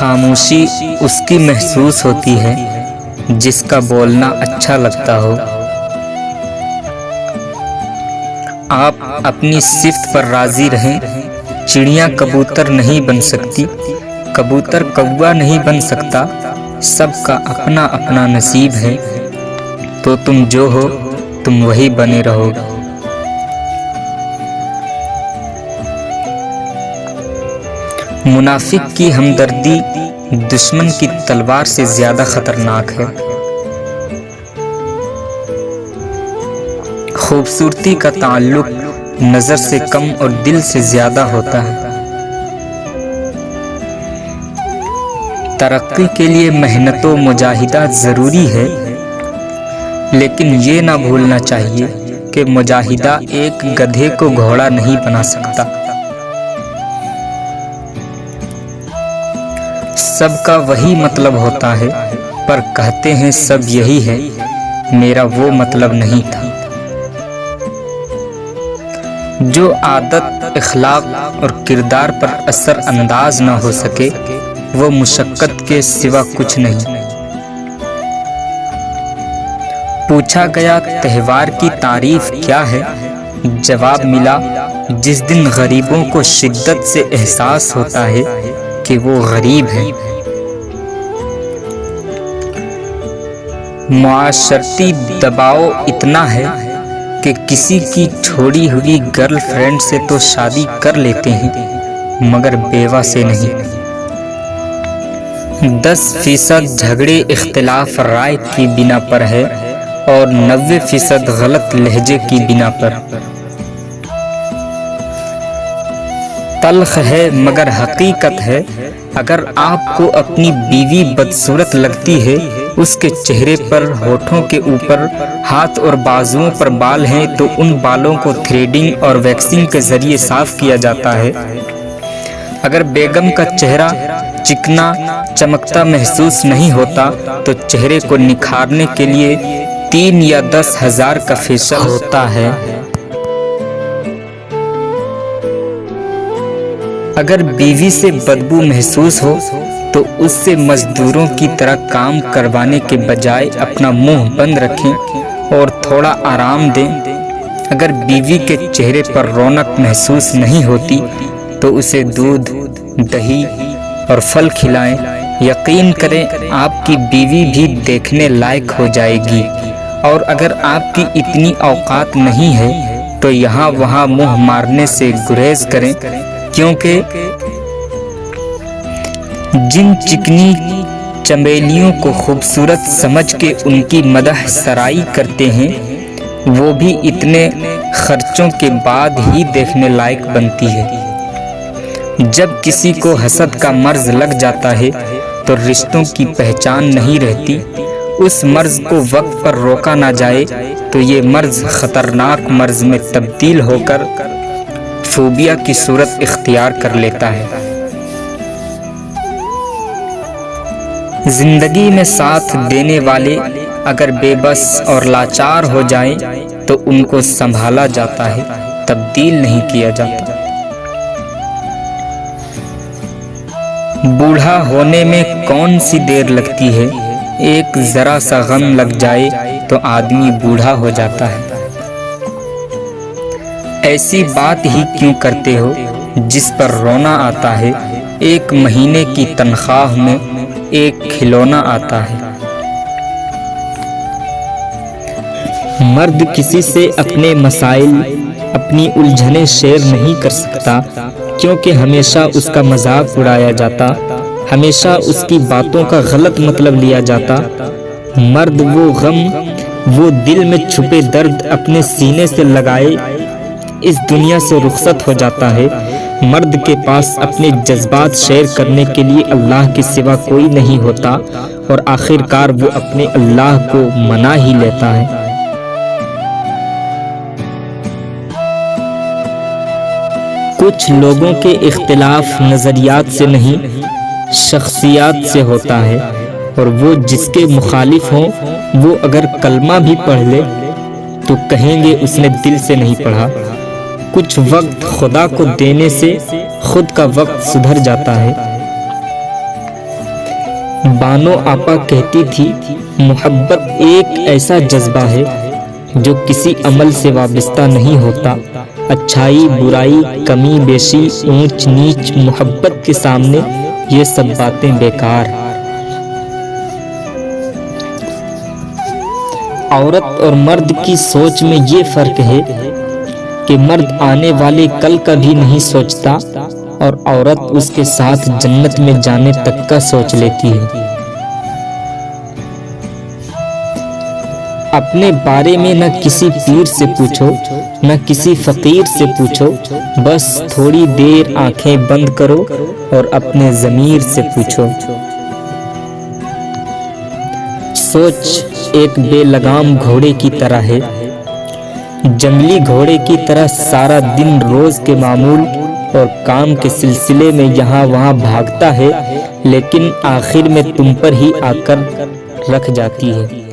خاموشی اس کی محسوس ہوتی ہے جس کا بولنا اچھا لگتا ہو۔ آپ اپنی صفت پر راضی رہیں۔ چڑیاں کبوتر نہیں بن سکتی، کبوتر کوا نہیں بن سکتا، سب کا اپنا اپنا نصیب ہے، تو تم جو ہو تم وہی بنے رہو۔ منافق کی ہمدردی دشمن کی تلوار سے زیادہ خطرناک ہے۔ خوبصورتی کا تعلق نظر سے کم اور دل سے زیادہ ہوتا ہے۔ ترقی کے لیے محنت و مجاہدہ ضروری ہے، لیکن یہ نہ بھولنا چاہیے کہ مجاہدہ ایک گدھے کو گھوڑا نہیں بنا سکتا۔ سب کا وہی مطلب ہوتا ہے، پر کہتے ہیں سب یہی ہے، میرا وہ مطلب نہیں تھا۔ جو عادت، اخلاق اور کردار پر اثر انداز نہ ہو سکے وہ مشقت کے سوا کچھ نہیں۔ پوچھا گیا تہوار کی تعریف کیا ہے؟ جواب ملا، جس دن غریبوں کو شدت سے احساس ہوتا ہے کہ وہ غریب ہے۔ معاشرتی دباؤ اتنا ہے کہ کسی کی چھوڑی ہوئی گرل فرینڈ سے تو شادی کر لیتے ہیں مگر بیوہ سے نہیں۔ 10% جھگڑے اختلاف رائے کی بنا پر ہے اور 90% غلط لہجے کی بنا پر۔ تلخ ہے مگر حقیقت ہے، اگر آپ کو اپنی بیوی بدصورت لگتی ہے، اس کے چہرے پر، ہونٹوں کے اوپر، ہاتھ اور بازوؤں پر بال ہیں تو ان بالوں کو تھریڈنگ اور ویکسنگ کے ذریعے صاف کیا جاتا ہے۔ اگر بیگم کا چہرہ چکنا چمکتا محسوس نہیں ہوتا تو چہرے کو نکھارنے کے لیے 3 یا 10 ہزار کا فیشل ہوتا ہے۔ اگر بیوی سے بدبو محسوس ہو تو اس سے مزدوروں کی طرح کام کروانے کے بجائے اپنا منہ بند رکھیں اور تھوڑا آرام دیں۔ اگر بیوی کے چہرے پر رونق محسوس نہیں ہوتی تو اسے دودھ، دہی اور پھل کھلائیں۔ یقین کریں آپ کی بیوی بھی دیکھنے لائق ہو جائے گی، اور اگر آپ کی اتنی اوقات نہیں ہے تو یہاں وہاں منہ مارنے سے گریز کریں، کیونکہ جن چکنی چمیلیوں کو خوبصورت سمجھ کے ان کی مدح سرائی کرتے ہیں وہ بھی اتنے خرچوں کے بعد ہی دیکھنے لائق بنتی ہے۔ جب کسی کو حسد کا مرض لگ جاتا ہے تو رشتوں کی پہچان نہیں رہتی۔ اس مرض کو وقت پر روکا نہ جائے تو یہ مرض خطرناک مرض میں تبدیل ہو کر فوبیا کی صورت اختیار کر لیتا ہے۔ زندگی میں ساتھ دینے والے اگر بے بس اور لاچار ہو جائیں تو ان کو سنبھالا جاتا ہے، تبدیل نہیں کیا جاتا۔ بوڑھا ہونے میں کون سی دیر لگتی ہے؟ ایک ذرا سا غم لگ جائے تو آدمی بوڑھا ہو جاتا ہے۔ ایسی بات ہی کیوں کرتے ہو جس پر رونا آتا ہے؟ ایک مہینے کی تنخواہ میں ایک کھلونا آتا ہے۔ مرد کسی سے اپنے مسائل، اپنی الجھنیں شیئر نہیں کر سکتا، کیونکہ ہمیشہ اس کا مذاق اڑایا جاتا، ہمیشہ اس کی باتوں کا غلط مطلب لیا جاتا۔ مرد وہ غم، وہ دل میں چھپے درد اپنے سینے سے لگائے اس دنیا سے رخصت ہو جاتا ہے۔ مرد کے پاس اپنے جذبات شیئر کرنے کے لیے اللہ کے سوا کوئی نہیں ہوتا، اور آخر کار وہ اپنے اللہ کو منا ہی لیتا ہے۔ کچھ لوگوں کے اختلاف نظریات سے نہیں، شخصیات سے ہوتا ہے، اور وہ جس کے مخالف ہوں وہ اگر کلمہ بھی پڑھ لے تو کہیں گے اس نے دل سے نہیں پڑھا۔ کچھ وقت خدا کو دینے سے خود کا وقت سدھر جاتا ہے۔ بانو آپا کہتی تھی محبت ایک ایسا جذبہ ہے جو کسی عمل سے وابستہ نہیں ہوتا، اچھائی برائی کمی بیشی اونچ نیچ، محبت کے سامنے یہ سب باتیں بیکار۔ عورت اور مرد کی سوچ میں یہ فرق ہے کہ مرد آنے والے کل کا بھی نہیں سوچتا اور عورت اس کے ساتھ جنت میں جانے تک کا سوچ لیتی ہے۔ اپنے بارے میں نہ کسی پیر سے پوچھو نہ کسی فقیر سے پوچھو، بس تھوڑی دیر آنکھیں بند کرو اور اپنے ضمیر سے پوچھو۔ سوچ ایک بے لگام گھوڑے کی طرح ہے، جنگلی گھوڑے کی طرح سارا دن روز کے معمول اور کام کے سلسلے میں یہاں وہاں بھاگتا ہے، لیکن آخر میں تم پر ہی آ کر رکھ جاتی ہے۔